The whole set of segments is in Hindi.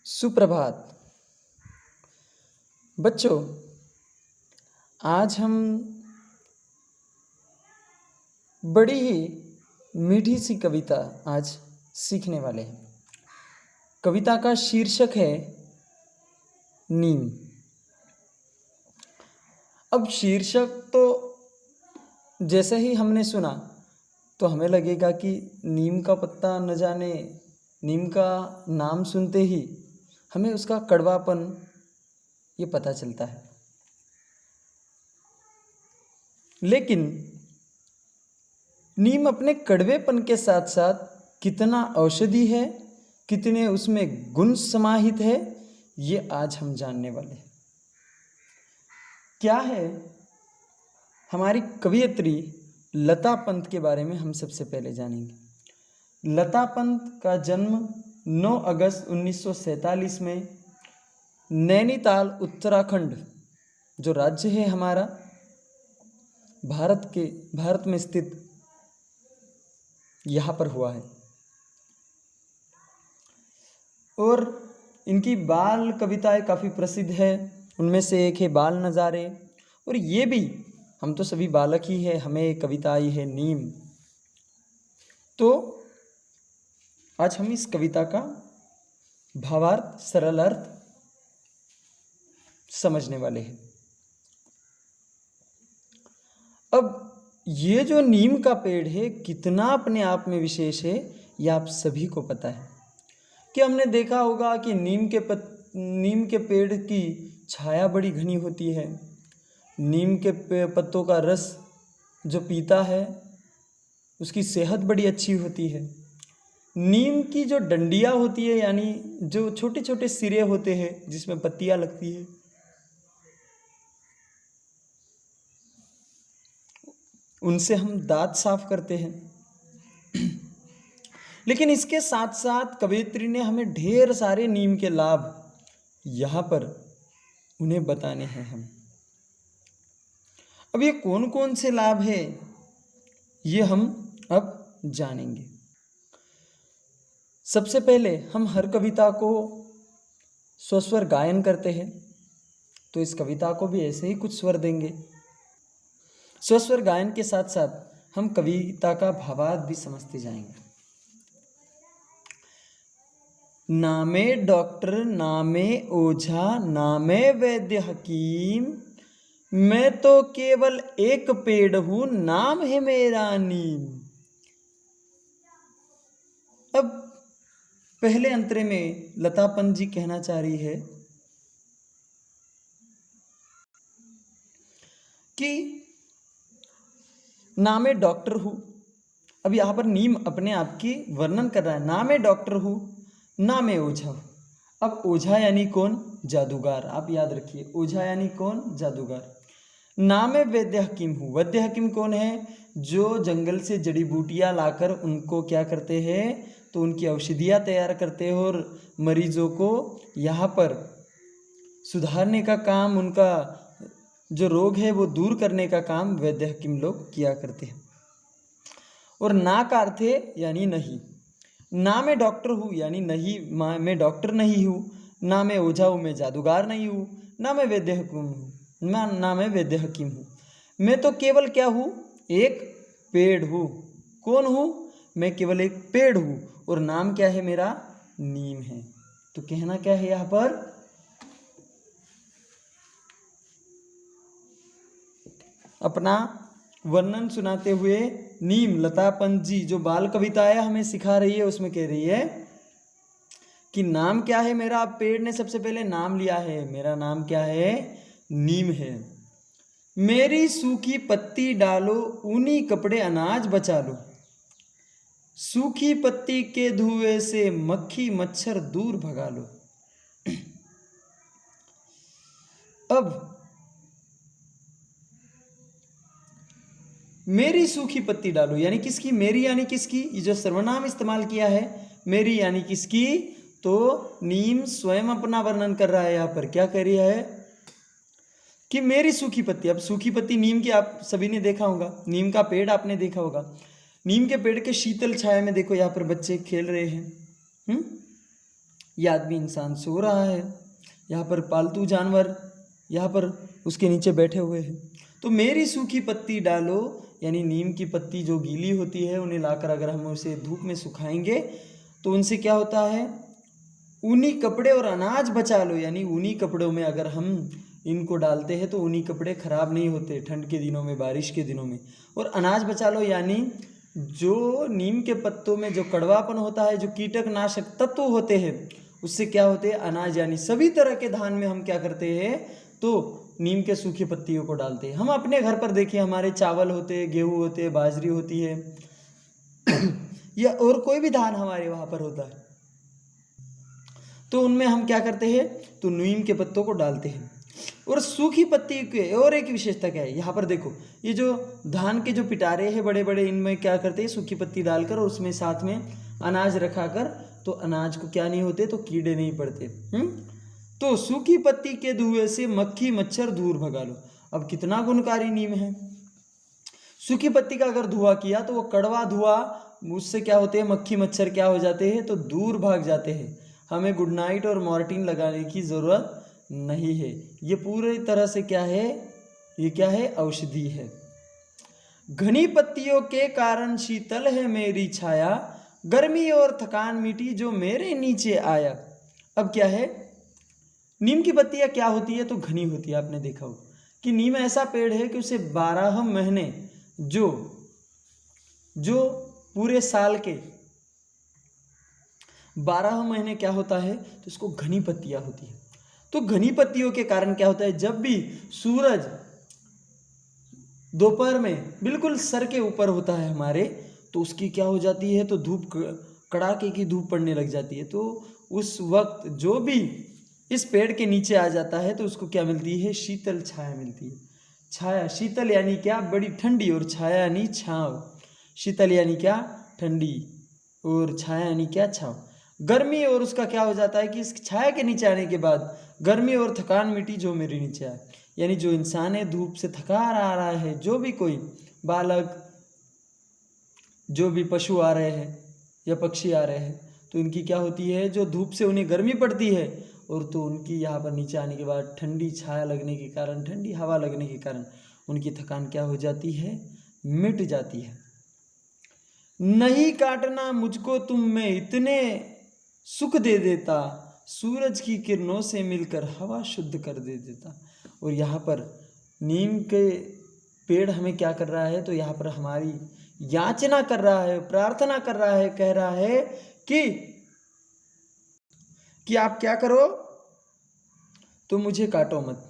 सुप्रभात बच्चों। आज हम बड़ी ही मीठी सी कविता आज सीखने वाले हैं। कविता का शीर्षक है नीम। अब शीर्षक तो जैसे ही हमने सुना तो हमें लगेगा कि नीम का पत्ता न जाने, नीम का नाम सुनते ही हमें उसका कड़वापन ये पता चलता है। लेकिन नीम अपने कड़वेपन के साथ साथ कितना औषधि है, कितने उसमें गुण समाहित है, ये आज हम जानने वाले हैं। क्या है, हमारी कवयित्री लता पंत के बारे में हम सबसे पहले जानेंगे। लता पंत का जन्म 9 अगस्त 1947 में नैनीताल उत्तराखंड जो राज्य है हमारा भारत में स्थित, यहाँ पर हुआ है। और इनकी बाल कविताएं काफ़ी प्रसिद्ध है। उनमें से एक है बाल नज़ारे, और ये भी, हम तो सभी बालक ही है, हमें कविता आई है नीम। तो आज हम इस कविता का भावार्थ, सरल अर्थ समझने वाले हैं। अब ये जो नीम का पेड़ है कितना अपने आप में विशेष है, यह आप सभी को पता है कि हमने देखा होगा कि नीम के पेड़ की छाया बड़ी घनी होती है। नीम के पत्तों का रस जो पीता है उसकी सेहत बड़ी अच्छी होती है। नीम की जो डंडियाँ होती है, यानी जो छोटे छोटे सिरे होते हैं जिसमें पत्तियाँ लगती है, उनसे हम दांत साफ करते हैं। लेकिन इसके साथ साथ कवयित्री ने हमें ढेर सारे नीम के लाभ यहाँ पर उन्हें बताने हैं हम। अब ये कौन कौन से लाभ है ये हम अब जानेंगे। सबसे पहले हम हर कविता को स्वस्वर गायन करते हैं, तो इस कविता को भी ऐसे ही कुछ स्वर देंगे। स्वस्वर गायन के साथ साथ हम कविता का भावार्थ भी समझते जाएंगे। नामे डॉक्टर, नामे ओझा, नामे वैद्य हकीम, मैं तो केवल एक पेड़ हूं, नाम है मेरा नीम। अब पहले अंतरे में लता पंत जी कहना चाह रही है कि नामे डॉक्टर हूं। अब यहां पर नीम अपने आप की वर्णन कर रहा है। नामे डॉक्टर हूं, नामे ओझा। अब ओझा यानी कौन? जादूगर। आप याद रखिए, ओझा यानी कौन? जादूगर। नामे वैद्य हकीम हूँ। वैद्य हकीम कौन है? जो जंगल से जड़ी बूटियाँ लाकर उनको क्या करते हैं, तो उनकी औषधियाँ तैयार करते हैं और मरीजों को यहाँ पर सुधारने का काम, उनका जो रोग है वो दूर करने का काम वैद्य हकीम लोग किया करते हैं। और ना का अर्थ है यानी नहीं। ना मैं डॉक्टर हूँ यानी नहीं, मैं डॉक्टर नहीं हूँ। ना मैं ओझा हूँ, मैं जादूगर नहीं हूँ। ना मैं वैद्य हकीम हूँ, ना मैं वैद्य हकीम हूँ। मैं तो केवल क्या हूँ? एक पेड़ हूँ। कौन हूँ? मैं केवल एक पेड़ हूँ, और नाम क्या है मेरा? नीम है। तो कहना क्या है यहाँ पर? अपना वर्णन सुनाते हुए नीम लता पंत जी जो बाल कविताएं हमें सिखा रही है, उसमें कह रही है कि नाम क्या है मेरा? पेड़ ने सबसे पहले नाम लिया है। मेरा नाम क्या है? नीम है। मेरी सूखी पत्ती डालो, ऊनी कपड़े अनाज बचा लो। सूखी पत्ती के धुएं से मक्खी मच्छर दूर भगा लो। अब मेरी सूखी पत्ती डालो यानी किसकी? मेरी यानी किसकी? ये जो सर्वनाम इस्तेमाल किया है, मेरी यानी किसकी? तो नीम स्वयं अपना वर्णन कर रहा है। यहाँ पर क्या कह रही है कि मेरी सूखी पत्ती। अब सूखी पत्ती नीम की आप सभी ने देखा होगा, नीम का पेड़ आपने देखा होगा। नीम के पेड़ के शीतल छाया में देखो यहाँ पर बच्चे खेल रहे हैं। ये आदमी इंसान सो रहा है, यहाँ पर पालतू जानवर यहाँ पर उसके नीचे बैठे हुए हैं। तो मेरी सूखी पत्ती डालो, यानी नीम की पत्ती जो गीली होती है उन्हें लाकर अगर हम उसे धूप में सुखाएंगे तो उनसे क्या होता है, ऊनी कपड़े और अनाज बचा लो, यानी ऊनी कपड़ों में अगर हम इनको डालते हैं तो ऊनी कपड़े खराब नहीं होते ठंड के दिनों में, बारिश के दिनों में। और अनाज बचा लो, यानी जो नीम के पत्तों में जो कड़वापन होता है, जो कीटकनाशक तत्व होते हैं, उससे क्या होते हैं, अनाज यानी सभी तरह के धान में हम क्या करते हैं, तो नीम के सूखी पत्तियों को डालते हैं। हम अपने घर पर देखिए, हमारे चावल होते हैं, गेहूँ होते हैं, बाजरी होती है या और कोई भी धान हमारे वहाँ पर होता है, तो उनमें हम क्या करते हैं, तो नीम के पत्तों को डालते हैं। और सूखी पत्ती के और एक विशेषता क्या है, यहाँ पर देखो, ये जो धान के जो पिटारे हैं बड़े बड़े, इनमें क्या करते हैं, सूखी पत्ती डालकर और उसमें साथ में अनाज रखा कर, तो अनाज को क्या नहीं होते, तो कीड़े नहीं पड़ते। तो सूखी पत्ती के धुएं से मक्खी मच्छर दूर भगा लो। अब कितना गुणकारी नीम है। सूखी पत्ती का अगर धुआं किया तो वो कड़वा धुआं, उससे क्या होते हैं, मक्खी मच्छर क्या हो जाते हैं, तो दूर भाग जाते हैं। हमें गुड नाइट और मॉर्टिन लगाने की ज़रूरत नहीं है। ये पूरी तरह से क्या है, ये क्या है, औषधि है। घनी पत्तियों के कारण शीतल है मेरी छाया, गर्मी और थकान मिटी जो मेरे नीचे आया। अब क्या है, नीम की पत्तियाँ क्या होती है, तो घनी होती है। आपने देखा हो कि नीम ऐसा पेड़ है कि उसे 12 महीने जो पूरे साल के 12 महीने क्या होता है, तो इसको घनी पत्तियाँ होती है। तो घनी पत्तियों के कारण क्या होता है, जब भी सूरज दोपहर में बिल्कुल सर के ऊपर होता है हमारे, तो उसकी क्या हो जाती है, तो धूप, कड़ाके की धूप पड़ने लग जाती है। तो उस वक्त जो भी इस पेड़ के नीचे आ जाता है तो उसको क्या मिलती है, शीतल छाया मिलती है। छाया, शीतल यानी क्या, बड़ी ठंडी, और छाया यानी छाँव। शीतल यानी क्या, ठंडी, और छाया यानी क्या, छाँव। गर्मी, और उसका क्या हो जाता है कि इस छाया के नीचे आने के बाद गर्मी और थकान मिटी जो मेरे नीचे आए, यानी जो इंसान है धूप से थका आ रहा है, जो भी कोई बालक, जो भी पशु आ रहे हैं या पक्षी आ रहे हैं, तो इनकी क्या होती है, जो धूप से उन्हें गर्मी पड़ती है, और तो उनकी यहाँ पर नीचे आने के बाद ठंडी छाया लगने के कारण, ठंडी हवा लगने के कारण उनकी थकान क्या हो जाती है, मिट जाती है। नहीं काटना मुझको तुम, मैं इतने सुख दे देता, सूरज की किरणों से मिलकर हवा शुद्ध कर दे देता। और यहाँ पर नीम के पेड़ हमें क्या कर रहा है, तो यहाँ पर हमारी याचना कर रहा है, प्रार्थना कर रहा है, कह रहा है कि आप क्या करो, तो मुझे काटो मत।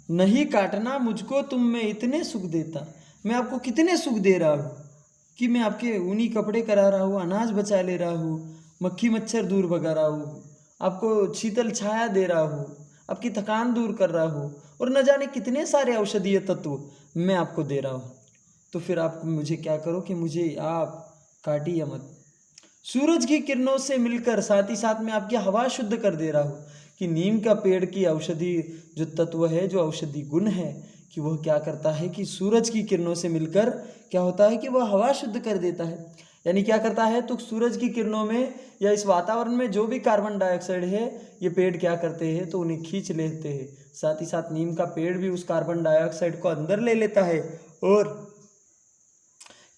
नहीं काटना मुझको तुम, मैं इतने सुख देता। मैं आपको कितने सुख दे रहा हूँ कि मैं आपके ऊनी कपड़े करा रहा हूँ, अनाज बचा ले रहा हूँ, मक्खी मच्छर दूर भगा रहा हूँ, आपको शीतल छाया दे रहा हूँ, आपकी थकान दूर कर रहा हूँ, और न जाने कितने सारे औषधीय तत्व मैं आपको दे रहा हूँ। तो फिर आप मुझे क्या करो कि मुझे आप काटिए मत। सूरज की किरणों से मिलकर साथ ही साथ में आपकी हवा शुद्ध कर दे रहा हूँ। कि नीम का पेड़ की औषधि जो तत्व है, जो औषधि गुण है, कि वह क्या करता है कि सूरज की किरणों से मिलकर क्या होता है कि वह हवा शुद्ध कर देता है। यानी क्या करता है, तो सूरज की किरणों में या इस वातावरण में जो भी कार्बन डाइऑक्साइड है, ये पेड़ क्या करते हैं, तो उन्हें खींच लेते हैं। साथ ही साथ नीम का पेड़ भी उस कार्बन डाइऑक्साइड को अंदर ले लेता है और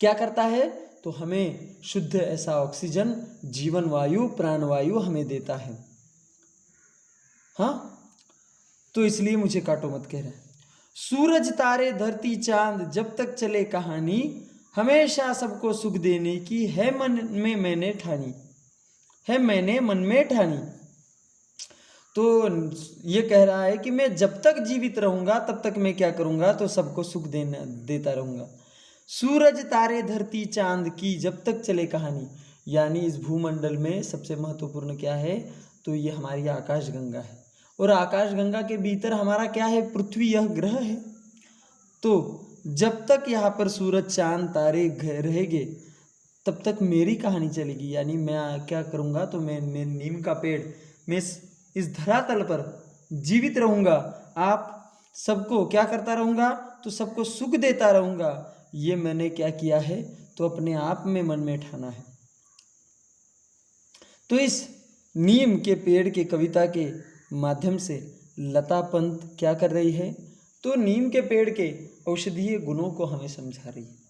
क्या करता है, तो हमें शुद्ध ऐसा ऑक्सीजन, जीवन वायु, प्राणवायु हमें देता है। हाँ, तो इसलिए मुझे काटो मत कह रहे हैं। सूरज तारे धरती चांद जब तक चले कहानी, हमेशा सबको सुख देने की है मन में मैंने ठानी, है मैंने मन में ठानी। तो ये कह रहा है कि मैं जब तक जीवित रहूंगा तब तक मैं क्या करूंगा, तो सबको सुख देता रहूंगा। सूरज तारे धरती चांद की जब तक चले कहानी, यानी इस भूमंडल में सबसे महत्वपूर्ण क्या है, तो ये हमारी आकाशगंगा है। और आकाशगंगा के भीतर हमारा क्या है, पृथ्वी, यह ग्रह है। तो जब तक यहाँ पर सूरज चांद तारे रहेंगे तब तक मेरी कहानी चलेगी। यानी मैं क्या करूँगा, तो मैं नीम का पेड़, मैं इस धरातल पर जीवित रहूँगा, आप सबको क्या करता रहूँगा, तो सबको सुख देता रहूँगा। ये मैंने क्या किया है, तो अपने आप में मन में ठाना है। तो इस नीम के पेड़ के कविता के माध्यम से लता पंत क्या कर रही है, तो नीम के पेड़ के औषधीय गुणों को हमें समझा रही है।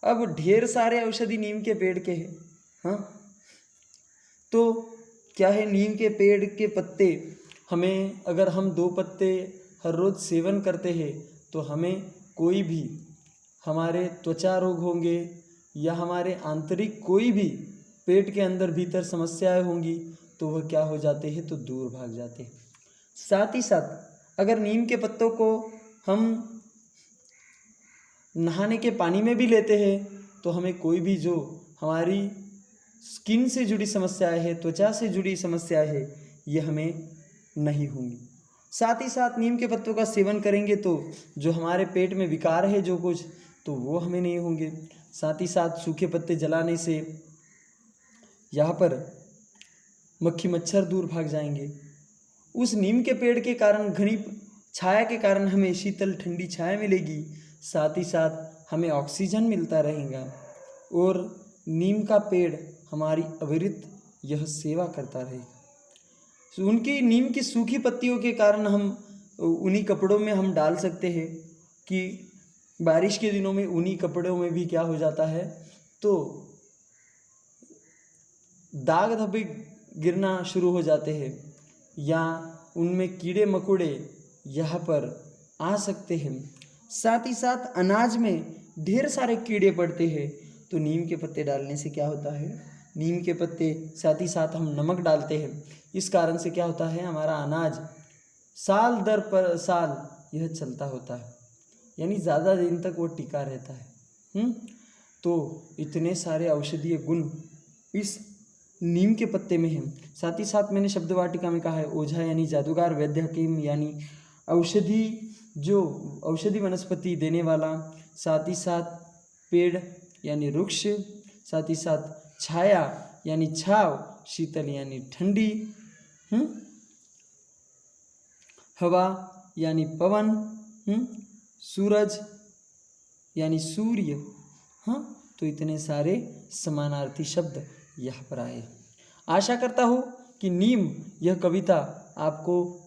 अब ढेर सारे औषधि नीम के पेड़ के हैं, हाँ, तो क्या है, नीम के पेड़ के पत्ते हमें, अगर हम 2 पत्ते हर रोज़ सेवन करते हैं तो हमें कोई भी हमारे त्वचा रोग होंगे या हमारे आंतरिक कोई भी पेट के अंदर भीतर समस्याएं होंगी तो वह क्या हो जाते हैं, तो दूर भाग जाते हैं। साथ ही साथ अगर नीम के पत्तों को हम नहाने के पानी में भी लेते हैं तो हमें कोई भी जो हमारी स्किन से जुड़ी समस्याएं है, त्वचा से जुड़ी समस्याएं है, ये हमें नहीं होंगी। साथ ही साथ नीम के पत्तों का सेवन करेंगे तो जो हमारे पेट में विकार है जो कुछ, तो वो हमें नहीं होंगे। साथ ही साथ सूखे पत्ते जलाने से यहाँ पर मक्खी मच्छर दूर भाग जाएंगे। उस नीम के पेड़ के कारण घनी छाया के कारण हमें शीतल ठंडी छाया मिलेगी, साथ ही साथ हमें ऑक्सीजन मिलता रहेगा और नीम का पेड़ हमारी अविरत यह सेवा करता रहेगा। उनकी नीम की सूखी पत्तियों के कारण हम उन्हीं कपड़ों में हम डाल सकते हैं कि बारिश के दिनों में उन्हीं कपड़ों में भी क्या हो जाता है, तो दाग धब्बे गिरना शुरू हो जाते हैं या उनमें कीड़े मकोड़े यहाँ पर आ सकते हैं। साथ ही साथ अनाज में ढेर सारे कीड़े पड़ते हैं, तो नीम के पत्ते डालने से क्या होता है, नीम के पत्ते, साथ ही साथ हम नमक डालते हैं, इस कारण से क्या होता है, हमारा अनाज साल दर पर साल यह चलता होता है, यानी ज़्यादा दिन तक वो टिका रहता है। तो इतने सारे औषधीय गुण इस नीम के पत्ते में हैं। साथ ही साथ मैंने शब्द वाटिका में कहा है, ओझा यानी जादूगर, वैद्य हकीम यानी औषधि वनस्पति देने वाला, साथ ही साथ पेड़ यानी वृक्ष, साथ ही साथ छाया यानी छाव, शीतल यानी ठंडी, हवा यानी पवन, सूरज यानी सूर्य। हाँ, तो इतने सारे समानार्थी शब्द यहाँ पर आए। आशा करता हूँ कि नीम यह कविता आपको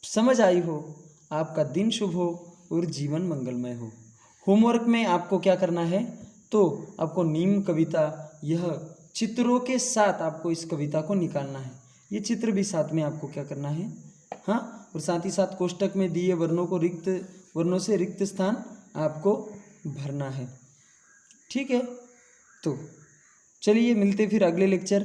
समझ आई हो, आपका दिन शुभ हो और जीवन मंगलमय हो। होमवर्क में आपको क्या करना है, तो आपको नीम कविता यह चित्रों के साथ आपको इस कविता को निकालना है। ये चित्र भी साथ में आपको क्या करना है, हाँ, और साथ ही साथ कोष्टक में दिए वर्णों से रिक्त स्थान आपको भरना है। ठीक है, तो चलिए मिलते फिर अगले लेक्चर